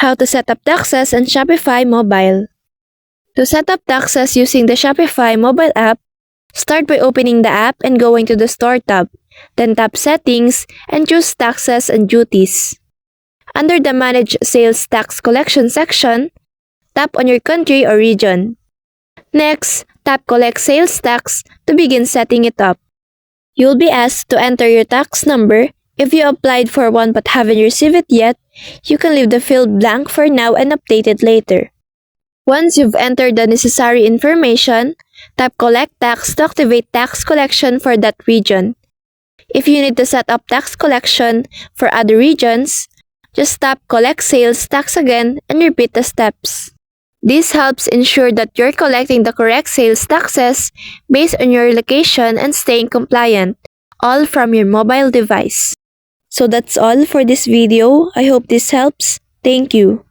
How to set up taxes on Shopify mobile. To set up taxes using the Shopify mobile app, start by opening the app and going to the Store tab. Then tap Settings and choose Taxes and Duties. Under the Manage Sales Tax Collection section, tap on your country or region. Next, tap Collect Sales Tax to begin setting it up. You'll be asked to enter your tax number. If you applied for one but haven't received it yet, you can leave the field blank for now and update it later. Once you've entered the necessary information, tap Collect Tax to activate tax collection for that region. If you need to set up tax collection for other regions, just tap Collect Sales Tax again and repeat the steps. This helps ensure that you're collecting the correct sales taxes based on your location and staying compliant, all from your mobile device. So that's all for this video. I hope this helps. Thank you.